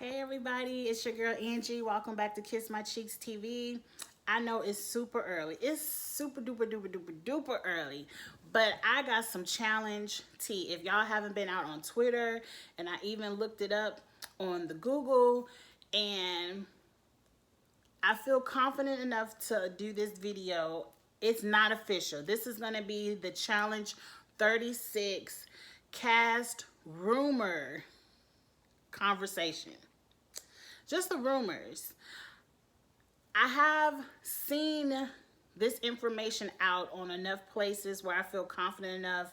Hey everybody, it's your girl Angie. Welcome back to Kiss My Cheeks TV. I know it's super early. It's super duper duper duper duper early. But I got some challenge tea. If y'all haven't been out on Twitter, and I even looked it up on the Google, and I feel confident enough to do this video. It's not official. This is going to be the challenge 36 cast rumor conversation. Just the rumors. I have seen this information out on enough places where I feel confident enough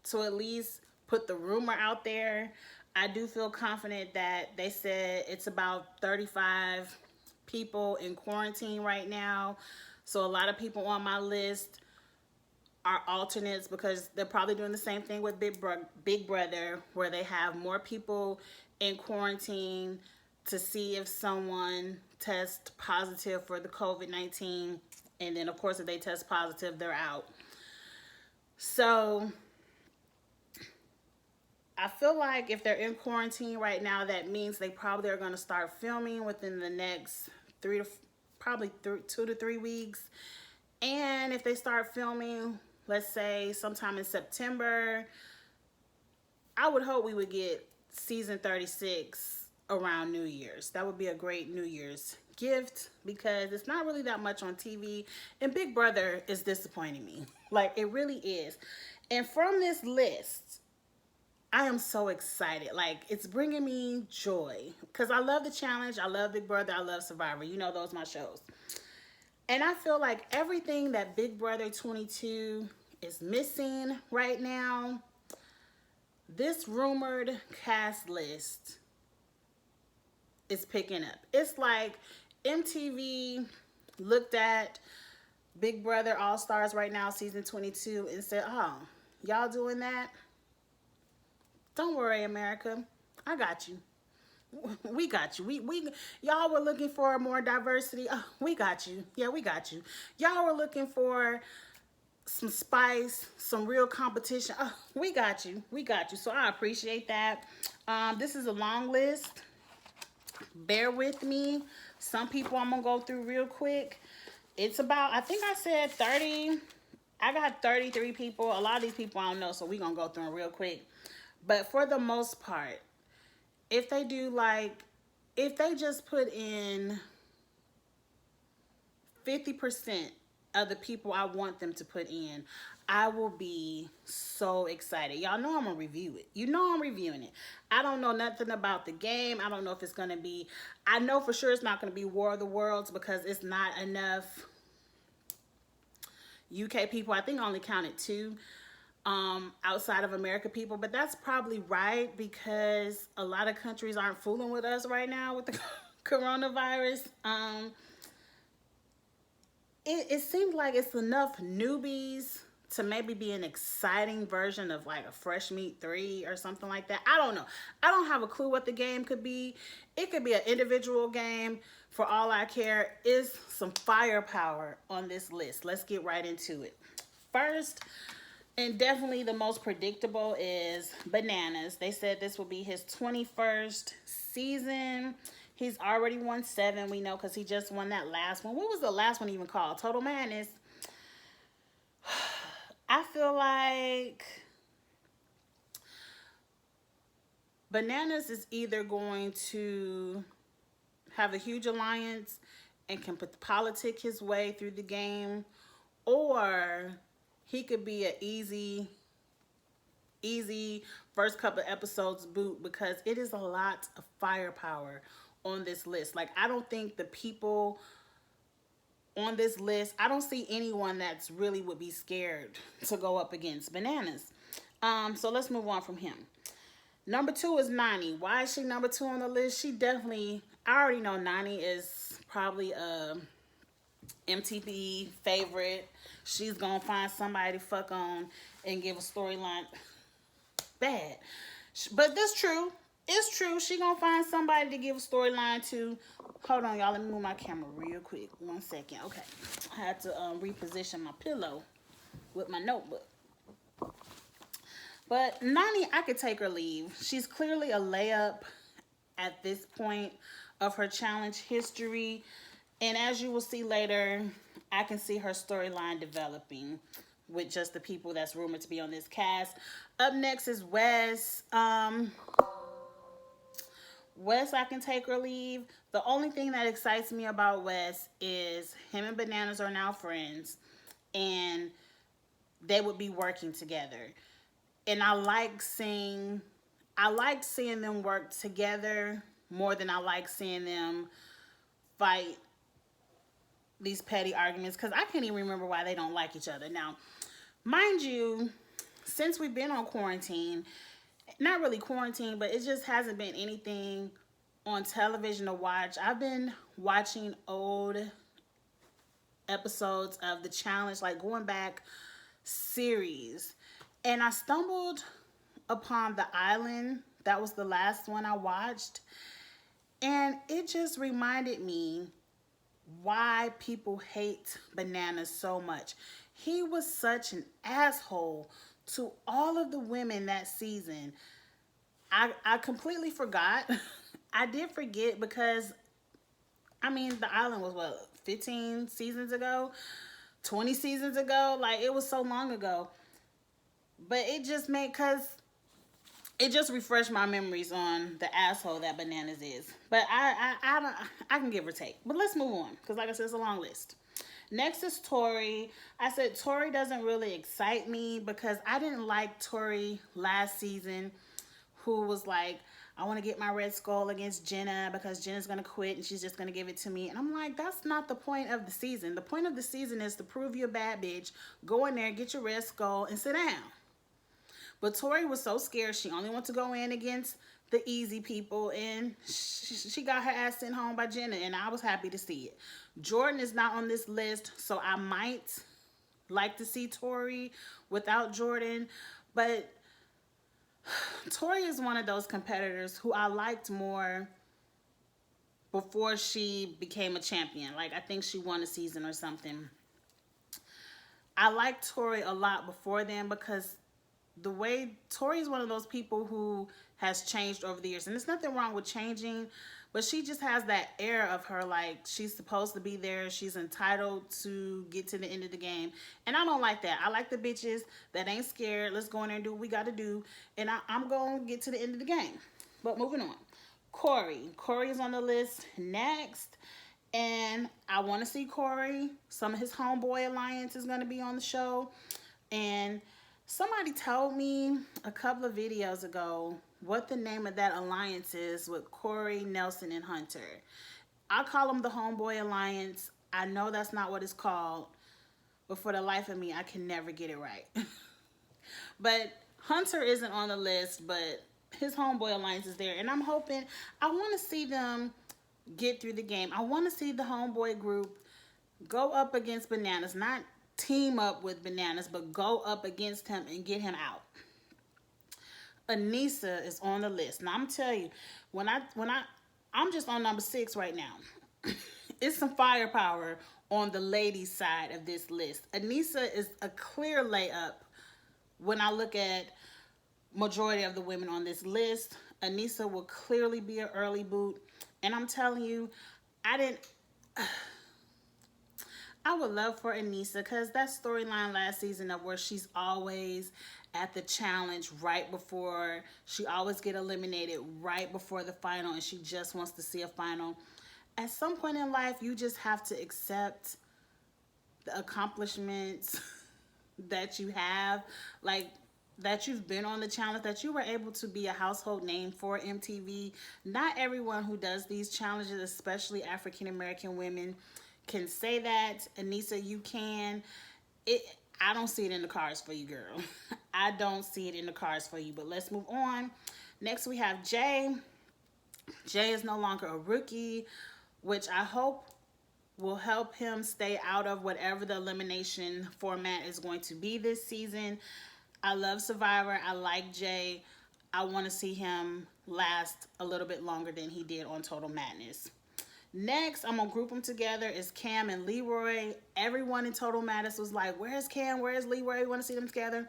to at least put the rumor out there. I do feel confident that they said it's about 35 people in quarantine right now. So a lot of people on my list are alternates because they're probably doing the same thing with Big Brother, where they have more people in quarantine to see if someone tests positive for the COVID-19. And then, of course, if they test positive, they're out. So I feel like if they're in quarantine right now, that means they probably are going to start filming within the next probably 2 to 3 weeks. And if they start filming, let's say sometime in September, I would hope we would get season 36 around New Year's. That would be a great New Year's gift because it's not really that much on TV, and Big Brother is disappointing me. Like, it really is. And from this list, I am so excited. Like, it's bringing me joy because I love the challenge. I love Big Brother. I love Survivor. You know, those are my shows. And I feel like everything that Big Brother 22 is missing right now, this rumored cast list is picking up. It's like MTV looked at Big Brother All Stars right now, season 22, and said, oh, y'all doing that? Don't worry, America. I got you. We got you. Y'all were looking for more diversity. Oh, we got you. Yeah, we got you. Y'all were looking for some spice, some real competition. Oh, we got you. We got you. So I appreciate that. This is a long list. Bear with me. Some people I'm going to go through real quick. It's about, I think I said 30. I got 33 people. A lot of these people I don't know, so we're going to go through them real quick. But for the most part, if they do if they just put in 50% of the people I want them to put in, I will be so excited. Y'all know I'm going to review it. You know I'm reviewing it. I don't know nothing about the game. I don't know if it's going to be, I know for sure it's not going to be War of the Worlds because it's not enough UK people. I think I only counted 2. Outside of America people, but that's probably right because a lot of countries aren't fooling with us right now with the coronavirus. It seems like it's enough newbies to maybe be an exciting version of like a Fresh Meat 3 or something like that. I don't know. I don't have a clue what the game could be. It could be an individual game. For all I care is some firepower on this list. Let's get right into it. First, and definitely the most predictable, is Bananas. They said this will be his 21st season. He's already won 7, we know, because he just won that last one. What was the last one even called? Total Madness. I feel like Bananas is either going to have a huge alliance and can politic his way through the game, or he could be an easy first couple of episodes boot because it is a lot of firepower on this list. Like, I don't think the people on this list, I don't see anyone that's really would be scared to go up against Bananas. So let's move on from him. Number 2 is Nani. Why is she number 2 on the list? She definitely, I already know Nani is probably a MTV favorite. She's gonna find somebody to fuck on and give a storyline. Bad, but that's true. It's true. She gonna find somebody to give a storyline to. Hold on, y'all. Let me move my camera real quick. 1 second. Okay, I had to reposition my pillow with my notebook. But Nani, I could take her leave. She's clearly a layup at this point of her challenge history. And as you will see later, I can see her storyline developing with just the people that's rumored to be on this cast. Up next is Wes. Wes, I can take or leave. The only thing that excites me about Wes is him and Bananas are now friends, and they would be working together. And I like seeing them work together more than I like seeing them fight these petty arguments, because I can't even remember why they don't like each other. Now, mind you, since we've been on quarantine, not really quarantine, but it just hasn't been anything on television to watch. I've been watching old episodes of the challenge, like going back series, and I stumbled upon The Island. That was the last one I watched, and it just reminded me why people hate Bananas so much. He was such an asshole to all of the women that season. I completely forgot. I did forget because, I mean, The Island was what, 15 seasons ago? 20 seasons ago? Like, it was so long ago. But it just it just refreshed my memories on the asshole that Bananas is. But I can give or take. But let's move on, because like I said, it's a long list. Next is Tori. I said Tori doesn't really excite me because I didn't like Tori last season, who was like, I want to get my Red Skull against Jenna because Jenna's going to quit and she's just going to give it to me. And I'm like, that's not the point of the season. The point of the season is to prove you're a bad bitch. Go in there, get your Red Skull, and sit down. But Tori was so scared. She only wanted to go in against the easy people, and she got her ass sent home by Jenna, and I was happy to see it. Jordan is not on this list, so I might like to see Tori without Jordan, but Tori is one of those competitors who I liked more before she became a champion. Like, I think she won a season or something. I liked Tori a lot before then because the way Tori is one of those people who has changed over the years, and there's nothing wrong with changing, but she just has that air of her, like she's supposed to be there, she's entitled to get to the end of the game, and I don't like that. I like the bitches that ain't scared. Let's go in there and do what we got to do, and I'm gonna get to the end of the game. But moving on, Corey is on the list next, and I want to see Corey. Some of his homeboy alliance is going to be on the show, and somebody told me a couple of videos ago what the name of that alliance is with Corey, Nelson, and Hunter. I call them the Homeboy Alliance. I know that's not what it's called, but for the life of me, I can never get it right. But Hunter isn't on the list, but his Homeboy Alliance is there, and I'm hoping, I want to see them get through the game. I want to see the Homeboy group go up against Bananas, not team up with Bananas, but go up against him and get him out. Anissa is on the list. Now I'm telling you, I'm just on number 6 right now. It's some firepower on the ladies' side of this list. Anissa is a clear layup when I look at majority of the women on this list. Anissa will clearly be an early boot, and I'm telling you, I would love for Anissa, because that storyline last season of where she's always at the challenge right before, she always get eliminated right before the final, and she just wants to see a final. At some point in life, you just have to accept the accomplishments that you have, like that you've been on the challenge, that you were able to be a household name for MTV. Not everyone who does these challenges, especially African American women, can say that. Anissa, you can. I don't see it in the cards for you, girl. I don't see it in the cards for you, but let's move on. Next, we have Jay. Jay is no longer a rookie, which I hope will help him stay out of whatever the elimination format is going to be this season. I love Survivor. I like Jay. I want to see him last a little bit longer than he did on Total Madness. Next, I'm going to group them together, is Cam and Leroy. Everyone in Total Madness was like, where's Cam? Where's Leroy? We want to see them together.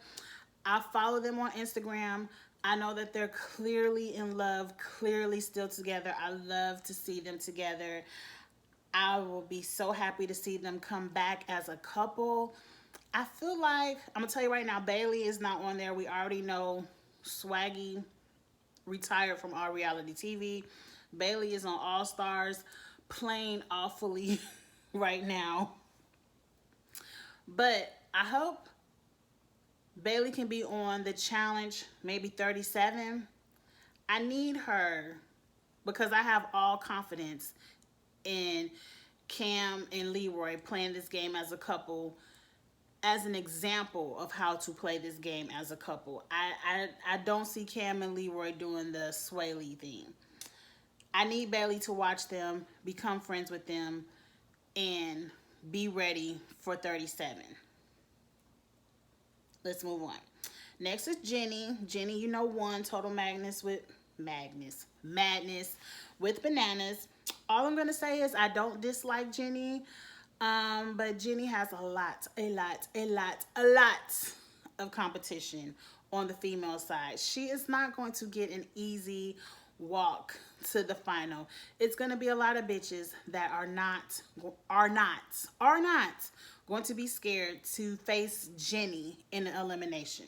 I follow them on Instagram. I know that they're clearly in love, clearly still together. I love to see them together. I will be so happy to see them come back as a couple. I feel like, I'm going to tell you right now, Bailey is not on there. We already know Swaggy retired from our reality TV. Bailey is on All Stars, playing awfully right now. But I hope Bailey can be on the challenge, maybe 37. I need her because I have all confidence in Cam and Leroy playing this game as a couple, as an example of how to play this game as a couple. I don't see Cam and Leroy doing the Sway Lee thing. I need Bailey to watch them, become friends with them, and be ready for 37. Let's move on. Next is Jenny. Jenny, you know, won Total Madness with Madness with Bananas. All I'm gonna say is I don't dislike Jenny, but Jenny has a lot of competition on the female side. She is not going to get an easy walk to the final. It's gonna be a lot of bitches that are not going to be scared to face Jenny in an elimination.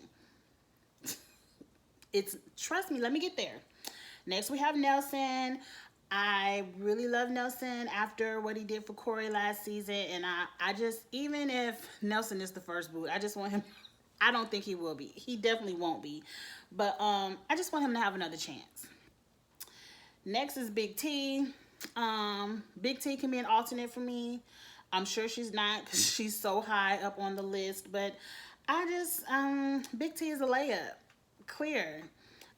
Trust me, let me get there. Next we have Nelson. I really love Nelson after what he did for Corey last season, and I just, even if Nelson is the first boot, I just want him, I don't think he will be. He definitely won't be. But I just want him to have another chance. Next is Big T. Big T can be an alternate for me. I'm sure she's not because she's so high up on the list, but I just, Big T is a layup. Clear.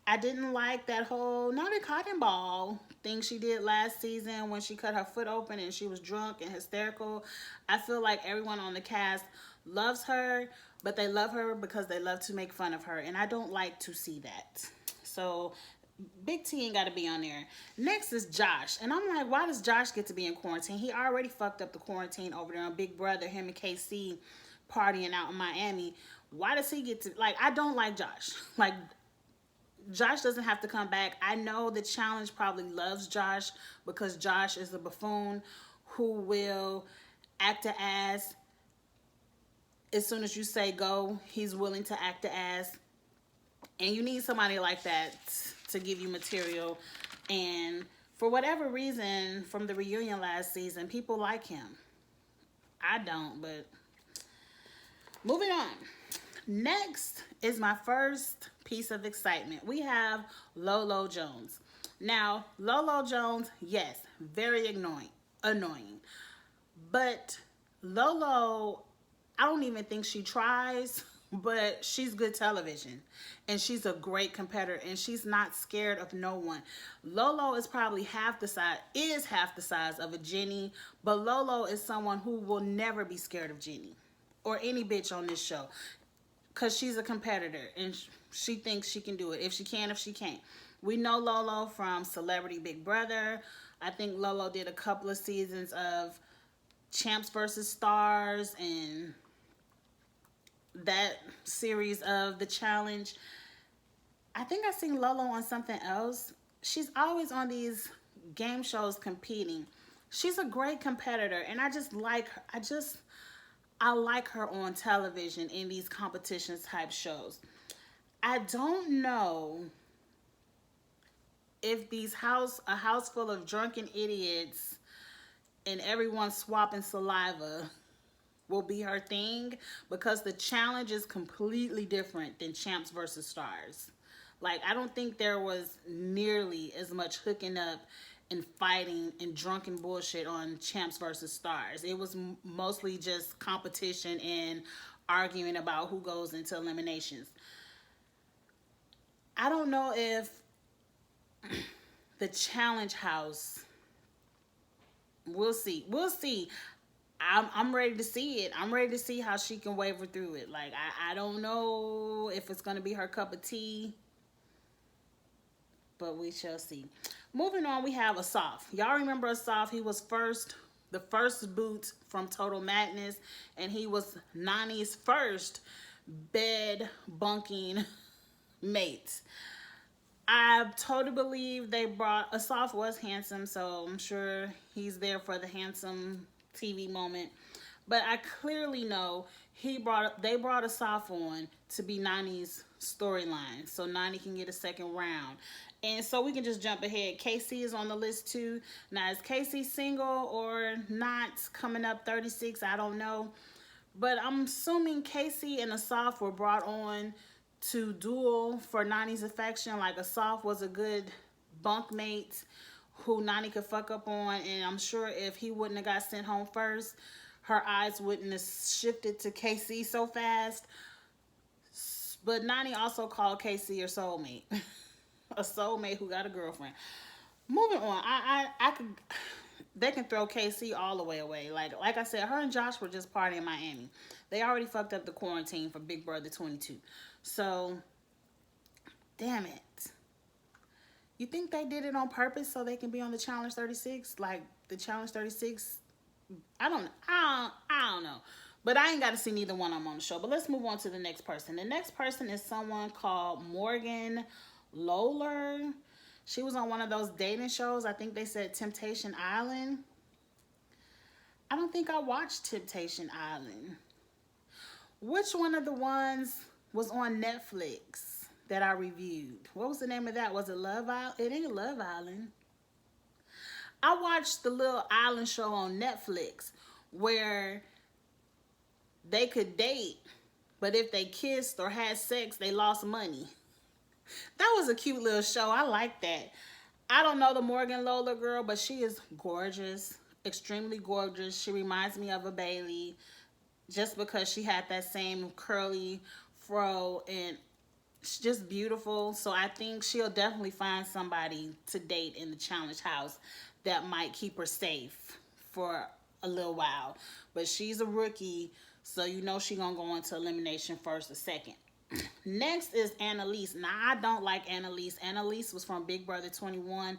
I didn't like that whole not a cotton ball thing she did last season when she cut her foot open and she was drunk and hysterical. I feel like everyone on the cast loves her, but they love her because they love to make fun of her, and I don't like to see that. So Big T ain't got to be on there. Next is Josh, and I'm like, why does Josh get to be in quarantine? He already fucked up the quarantine over there on Big Brother, him and KC partying out in Miami. Why does he get to, like, I don't like Josh. Like, Josh doesn't have to come back. I know the challenge probably loves Josh because Josh is a buffoon who will act a ass. As soon as you say go, he's willing to act a ass. And you need somebody like that to give you material. And for whatever reason, from the reunion last season, people like him. I don't, but moving on. Next is my first piece of excitement. We have Lolo Jones. Now, Lolo Jones, yes, very annoying. But Lolo, I don't even think she tries, but she's good television. And she's a great competitor, and she's not scared of no one. Lolo is probably half the size of a Jenny, but Lolo is someone who will never be scared of Jenny or any bitch on this show. Because she's a competitor and she thinks she can do it. If she can, if she can't. We know Lolo from Celebrity Big Brother. I think Lolo did a couple of seasons of Champs versus Stars and that series of The Challenge. I think I've seen Lolo on something else. She's always on these game shows competing. She's a great competitor, and I just like her. I like her on television in these competitions type shows. I don't know if a house full of drunken idiots and everyone swapping saliva will be her thing, because the challenge is completely different than Champs versus Stars. Like, I don't think there was nearly as much hooking up and fighting and drunken bullshit on Champs versus Stars. It was mostly just competition and arguing about who goes into eliminations. I don't know if the challenge house, we'll see. I'm ready to see it. I'm ready to see how she can waver through it. Like, I don't know if it's going to be her cup of tea, but we shall see. Moving on, we have Asaf. Y'all remember Asaf? He was the first boot from Total Madness, and he was Nani's first bed bunking mate. I totally believe they brought Asaf was handsome, so I'm sure he's there for the handsome TV moment. But I clearly know they brought Asaf on to be Nani's storyline, so Nani can get a second round. And so we can just jump ahead. Casey is on the list too. Now is Casey single or not? Coming up 36, I don't know. But I'm assuming Casey and Asaf were brought on to duel for Nani's affection. Like Asaf was a good bunkmate who Nani could fuck up on, and I'm sure if he wouldn't have got sent home first, her eyes wouldn't have shifted to Casey so fast. But Nani also called Casey her soulmate. A soulmate who got a girlfriend. Moving on, I could they can throw KC all the way away. Like I said, her and Josh were just partying in Miami. They already fucked up the quarantine for Big Brother 22. So, damn it. You think they did it on purpose so they can be on the Challenge 36? Like the Challenge 36? I don't know. But I ain't got to see neither one of them on the show. But let's move on to the next person. The next person is someone called Morgan Lowler. She was on one of those dating shows. I think they said Temptation Island. I don't think I watched Temptation Island. Which one of the ones was on Netflix that I reviewed? What was the name of that? Was it Love Island? It ain't Love Island. I watched the little island show on Netflix where they could date, but if they kissed or had sex, they lost money. That was a cute little show. I like that. I don't know the Morgan Lowler girl, but she is gorgeous. Extremely gorgeous. She reminds me of a Bailey just because she had that same curly fro, and she's just beautiful. So I think she'll definitely find somebody to date in the challenge house that might keep her safe for a little while. But she's a rookie, so you know she's going to go into elimination first or second. Next is Annalise. Now, I don't like Annalise. Annalise was from Big Brother 21.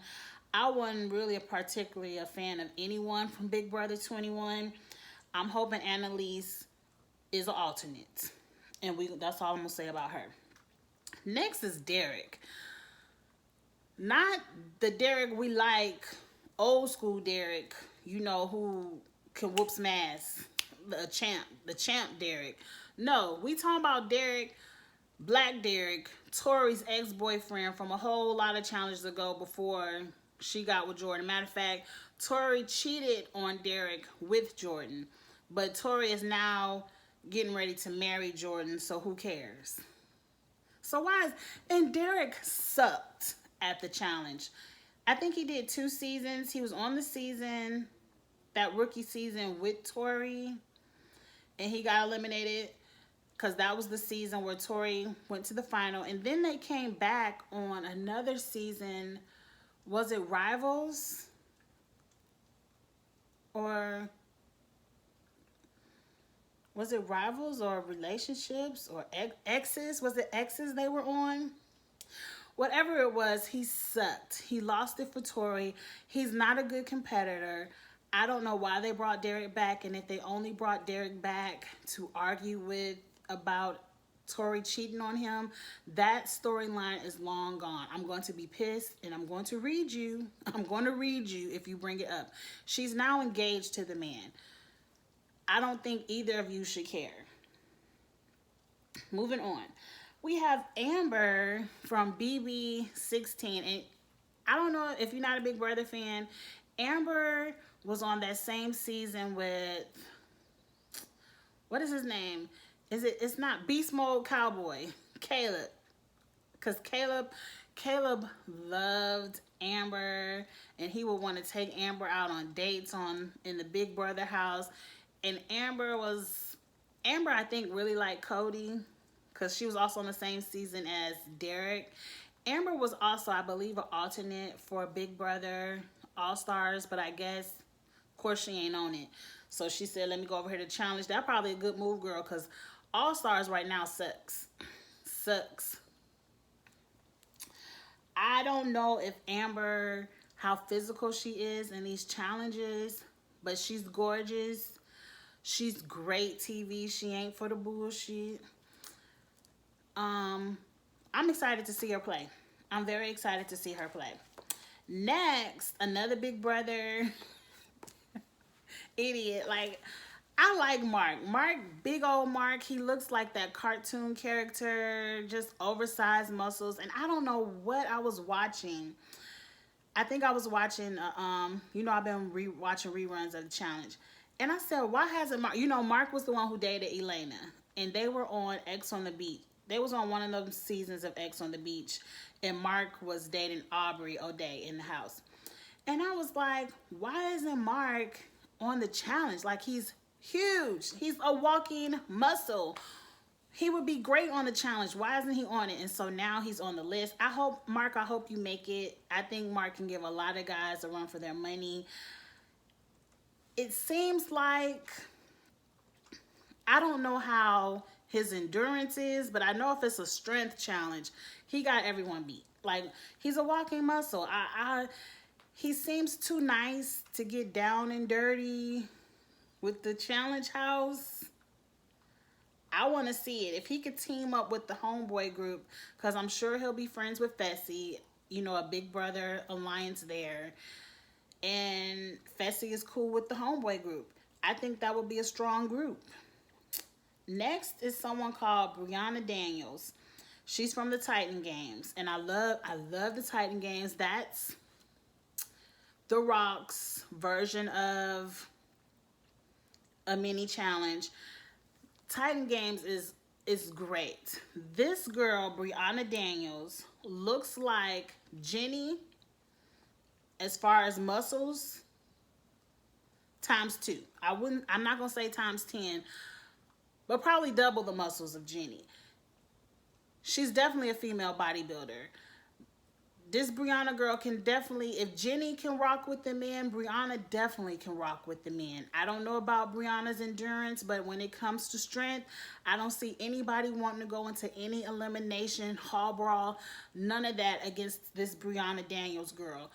I wasn't really particularly a fan of anyone from Big Brother 21. I'm hoping Annalise is an alternate. And that's all I'm going to say about her. Next is Derek. Not the Derek we like, old school Derek, you know, who can whoop some ass. The champ Derek. No, we talking about Derek, Black Derek, Tori's ex-boyfriend from a whole lot of challenges ago before she got with Jordan. Matter of fact, Tori cheated on Derek with Jordan, but Tori is now getting ready to marry Jordan, so who cares? So and Derek sucked at the challenge. I think he did 2 seasons. He was on the season, that rookie season with Tori, and he got eliminated because that was the season where Tori went to the final. And then they came back on another season. Was it Rivals? Or was it Rivals or Relationships or Exes? Was it Exes they were on? Whatever it was, he sucked. He lost it for Tori. He's not a good competitor. I don't know why they brought Derek back, and if they only brought Derek back to argue about Tori cheating on him, that storyline is long gone. I'm going to be pissed, and I'm going to read you. I'm going to read you if you bring it up. She's now engaged to the man. I don't think either of you should care. Moving on. We have Amber from BB16, and I don't know if you're not a Big Brother fan. Amber was on that same season with, what is his name? It's not Beast Mode Cowboy, Caleb. Because Caleb loved Amber, and he would want to take Amber out on dates in the Big Brother house. And Amber, I think, really liked Cody, because she was also on the same season as Derek. Amber was also, I believe, an alternate for Big Brother All-Stars, but I guess, of course, she ain't on it. So she said, let me go over here to challenge. That's probably a good move, girl, because All-Stars right now sucks. I don't know if Amber, how physical she is in these challenges, but she's gorgeous. She's great TV. She ain't for the bullshit. I'm excited to see her play. I'm very excited to see her play. Next, another Big Brother idiot. Like, I like Mark. Big old Mark, he looks like that cartoon character, just oversized muscles. And I don't know what I was watching. I think I was watching, I've been watching reruns of the challenge. And I said, why hasn't Mark, Mark was the one who dated Elena. And they were on X on the Beach. They was on one of those seasons of X on the Beach. And Mark was dating Aubrey O'Day in the house. And I was like, why isn't Mark on the challenge? Like, he's huge. He's a walking muscle. He would be great on the challenge. Why isn't he on it? And so now he's on the list. I hope you make it. I think Mark can give a lot of guys a run for their money. It seems like, I don't know how his endurance is, but I know if it's a strength challenge, he got everyone beat. Like, he's a walking muscle. He seems too nice to get down and dirty with the challenge house. I want to see it. If he could team up with the homeboy group, because I'm sure he'll be friends with Fessy, a Big Brother alliance there. And Fessy is cool with the homeboy group. I think that would be a strong group. Next is someone called Brianna Daniels. She's from the Titan Games. And I love the Titan Games. That's The Rock's version of a mini challenge. Titan Games is great. This girl, Brianna Daniels, looks like Jenny as far as muscles ×2. I'm not gonna say ×10, but probably double the muscles of Jenny. She's definitely a female bodybuilder. This Brianna girl can definitely, if Jenny can rock with the men, Brianna definitely can rock with the men. I don't know about Brianna's endurance, but when it comes to strength, I don't see anybody wanting to go into any elimination, hall brawl, none of that against this Brianna Daniels girl.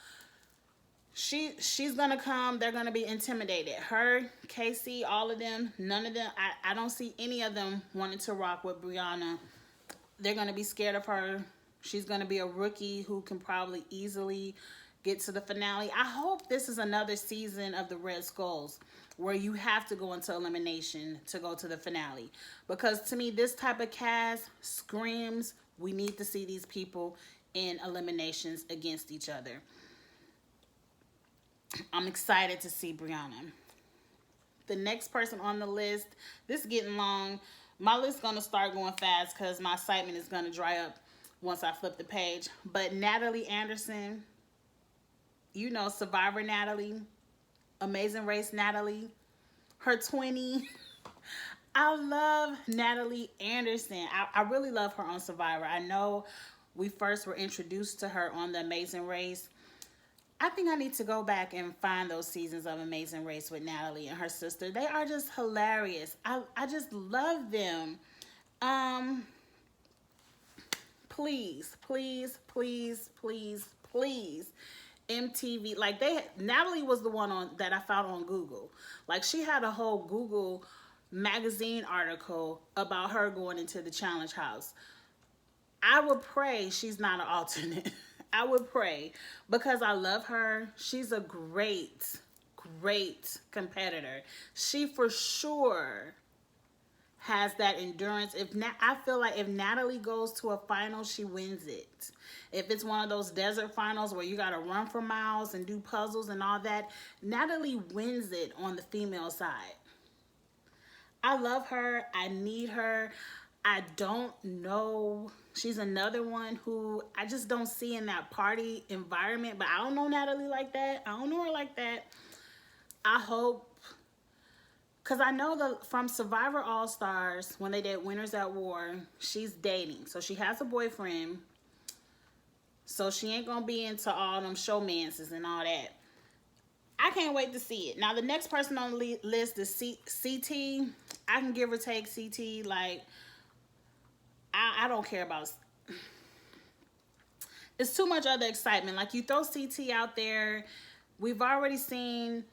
She's gonna come, they're gonna be intimidated. Her, Casey, all of them, none of them, I don't see any of them wanting to rock with Brianna. They're gonna be scared of her. She's going to be a rookie who can probably easily get to the finale. I hope this is another season of the Red Skulls where you have to go into elimination to go to the finale. Because to me, this type of cast screams, we need to see these people in eliminations against each other. I'm excited to see Brianna. The next person on the list, this is getting long. My list is going to start going fast because my excitement is going to dry up once I flip the page. But Natalie Anderson, Survivor Natalie, Amazing Race Natalie, her 20. I love Natalie Anderson. I really love her on Survivor. I know we first were introduced to her on the Amazing Race. I think I need to go back and find those seasons of Amazing Race with Natalie and her sister. They are just hilarious. I just love them. Please, please, please, please, please, MTV. Like, Natalie was the one that I found on Google. Like, she had a whole Google magazine article about her going into the challenge house. I would pray she's not an alternate. I would pray, because I love her. She's a great, great competitor. She for sure has that endurance. I feel like if Natalie goes to a final, she wins it. If it's one of those desert finals where you got to run for miles and do puzzles and all that, Natalie wins it on the female side. I love her. I need her. I don't know. She's another one who I just don't see in that party environment, but I don't know Natalie like that. I don't know her like that. I hope, because I know from Survivor All-Stars, when they did Winners at War, she's dating. So she has a boyfriend. So she ain't going to be into all them showmances and all that. I can't wait to see it. Now, the next person on the list is CT. I can give or take CT. Like, I don't care about... It's too much other excitement. Like, you throw CT out there. We've already seen...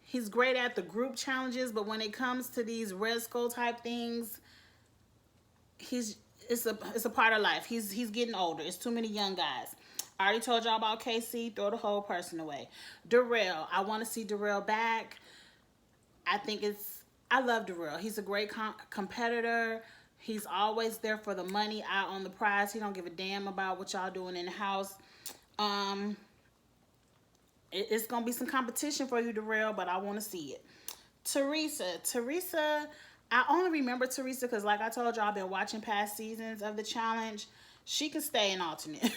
He's great at the group challenges, but when it comes to these Red Skull type things, it's a part of life. He's getting older. It's too many young guys. I already told y'all about KC. Throw the whole person away. Darrell. I want to see Darrell back. I love Darrell. He's a great competitor. He's always there for the money, out on the prize. He don't give a damn about what y'all doing in the house. It's going to be some competition for you, Darrell, but I want to see it. Teresa, I only remember Teresa because, like I told y'all, I've been watching past seasons of the challenge. She can stay an alternate.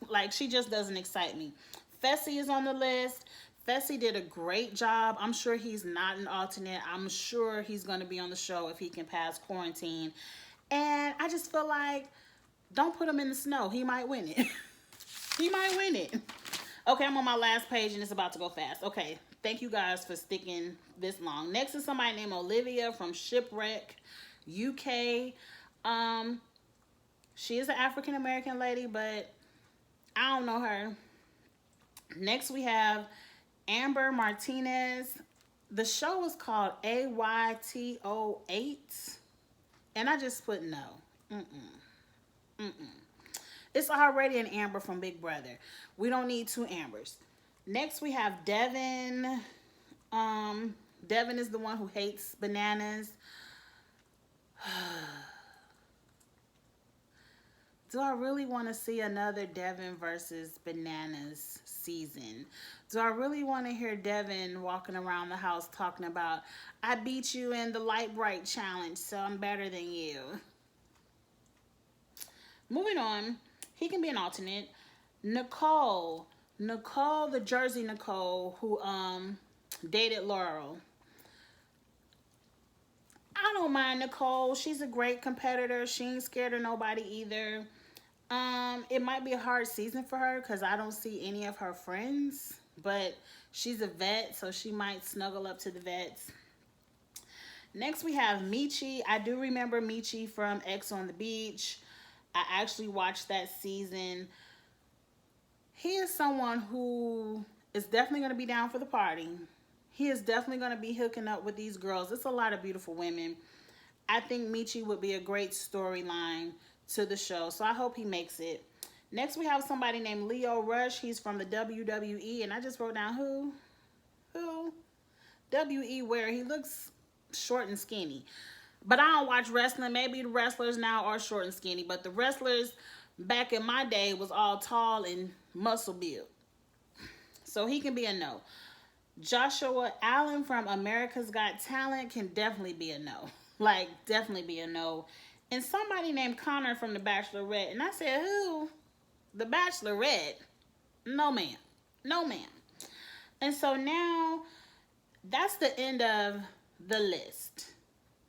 Like, she just doesn't excite me. Fessy is on the list. Fessy did a great job. I'm sure he's not an alternate. I'm sure he's going to be on the show if he can pass quarantine. And I just feel like, don't put him in the snow. He might win it. He might win it. Okay, I'm on my last page and it's about to go fast. Okay, thank you guys for sticking this long. Next is somebody named Olivia from Shipwreck, UK. She is an African-American lady, but I don't know her. Next we have Amber Martinez. The show is called AYTO8. And I just put no. It's already an Amber from Big Brother. We don't need two Ambers. Next we have Devin. Devin is the one who hates bananas. Do I really want to see another Devin versus Bananas season? Do I really want to hear Devin walking around the house talking about, I beat you in the light bright challenge, so I'm better than you? Moving on, he can be an alternate. Nicole, the Jersey Nicole, who dated Laurel. I don't mind Nicole. She's a great competitor. She ain't scared of nobody either. It might be a hard season for her because I don't see any of her friends, but she's a vet, so she might snuggle up to the vets. Next, we have Michi. I do remember Michi from X on the Beach. I actually watched that season. He is someone who is definitely going to be down for the party. He is definitely going to be hooking up with these girls. It's a lot of beautiful women. I think Michi would be a great storyline to the show, so I hope he makes it. Next, we have somebody named Leo Rush. He's from the WWE, and I just wrote down who? W.E. where he looks short and skinny. But I don't watch wrestling. Maybe the wrestlers now are short and skinny, but the wrestlers back in my day was all tall and muscle built. So he can be a no. Joshua Allen from America's Got Talent can definitely be a no. Like, definitely be a no. And somebody named Connor from The Bachelorette. And I said, who? The Bachelorette? No, ma'am. No, ma'am. And so now, that's the end of the list.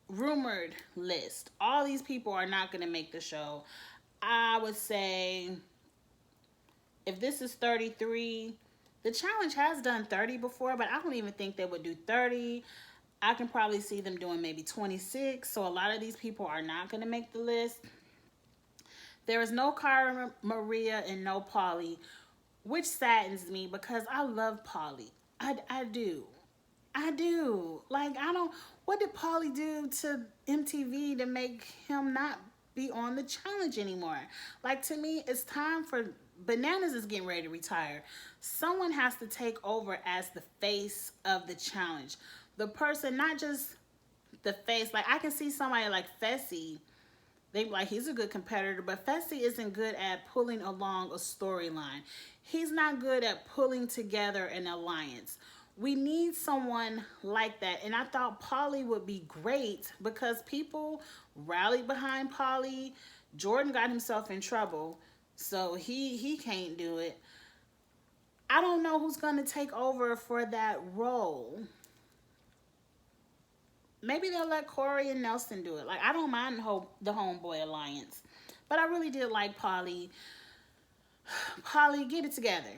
Rumored list. All these people are not going to make the show. I would say, if this is 33, the challenge has done 30 before, but I don't even think they would do 30. I can probably see them doing maybe 26. So a lot of these people are not going to make the list. There is no Cara Maria and no Pauly, which saddens me because I love Pauly. I do. Like, what did Pauly do to MTV to make him not be on the challenge anymore? Like, to me, it's time for, Bananas is getting ready to retire. Someone has to take over as the face of the challenge. The person, not just the face. Like, I can see somebody like Fessy. They like, he's a good competitor, but Fessy isn't good at pulling along a storyline. He's not good at pulling together an alliance. We need someone like that. And I thought Pauly would be great because people rallied behind Pauly. Jordan got himself in trouble, so he can't do it. I don't know who's going to take over for that role. Maybe they'll let Corey and Nelson do it. Like, I don't mind the Homeboy Alliance. But I really did like Pauly. Pauly, get it together.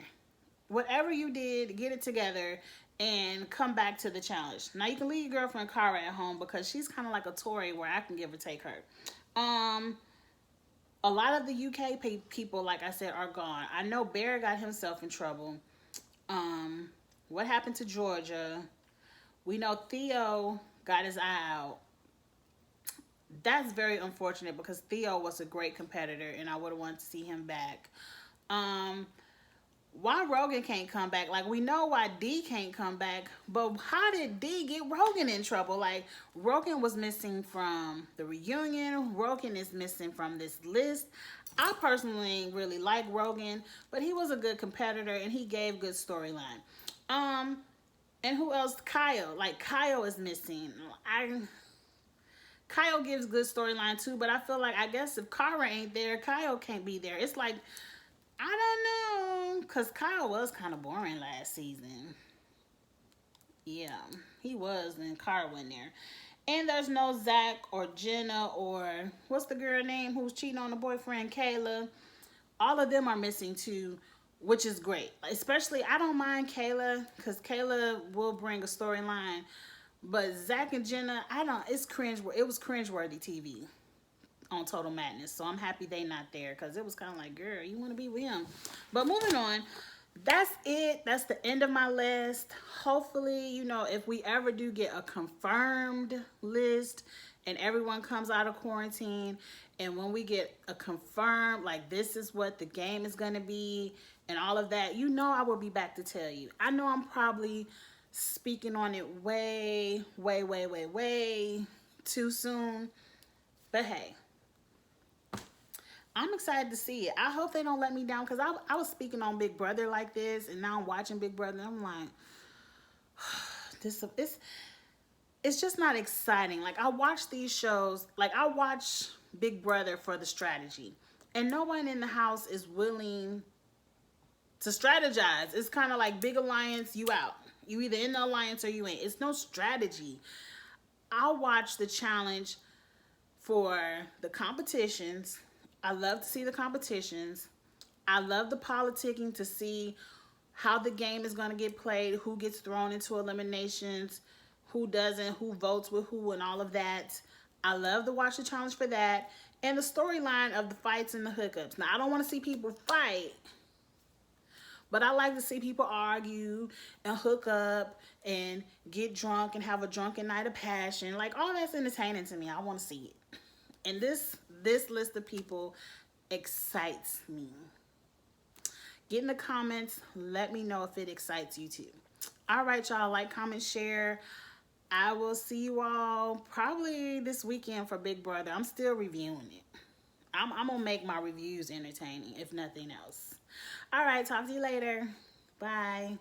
Whatever you did, get it together and come back to the challenge. Now, you can leave your girlfriend Cara at home because she's kind of like a Tori where I can give or take her. A lot of the UK people, like I said, are gone. I know Bear got himself in trouble. What happened to Georgia? We know Theo got his eye out. that's very unfortunate because Theo was a great competitor and I would have wanted to see him back. Um, why Rogan can't come back? Like, we know why D can't come back, but how did D get Rogan in trouble? Like, Rogan was missing from the reunion. Rogan is missing from this list. I personally really like Rogan, but he was a good competitor and he gave good storyline. Um, and who else? Kyle. Like, Kyle is missing. Kyle gives good storyline too, but I feel like, I guess if Kara ain't there, Kyle can't be there. It's like, I don't know, because Kyle was kind of boring last season. Yeah, he was, and Kara went there. And there's no Zach or Jenna or what's the girl name who's cheating on the boyfriend, Kayla. All of them are missing too, which is great. Especially, I don't mind Kayla because Kayla will bring a storyline. But Zach and Jenna, I don't. It's cringe. It was cringeworthy TV on Total Madness. So I'm happy they not there because it was kind of like, girl, you want to be with him. But moving on, that's it. That's the end of my list. Hopefully, you know, if we ever do get a confirmed list and everyone comes out of quarantine, and when we get a confirmed, like, this is what the game is going to be and all of that, you know, I will be back to tell you. I know I'm probably speaking on it way too soon. But hey, I'm excited to see it. I hope they don't let me down because I was speaking on Big Brother like this, and now I'm watching Big Brother, and I'm like, it's just not exciting. Like, I watch these shows, like I watch Big Brother for the strategy, and no one in the house is willing to strategize. It's kind of like big alliance, you out. You either in the alliance or you ain't. It's no strategy. I'll watch the challenge for the competitions. I love to see the competitions. I love the politicking to see how the game is going to get played, who gets thrown into eliminations, who doesn't, who votes with who, and all of that. I love to watch the challenge for that. And the storyline of the fights and the hookups. Now, I don't want to see people fight, but I like to see people argue and hook up and get drunk and have a drunken night of passion. Like, all that's entertaining to me. I want to see it. And this list of people excites me. Get in the comments. Let me know if it excites you too. All right, y'all. Like, comment, share. I will see you all probably this weekend for Big Brother. I'm still reviewing it. I'm going to make my reviews entertaining, if nothing else. All right, talk to you later. Bye.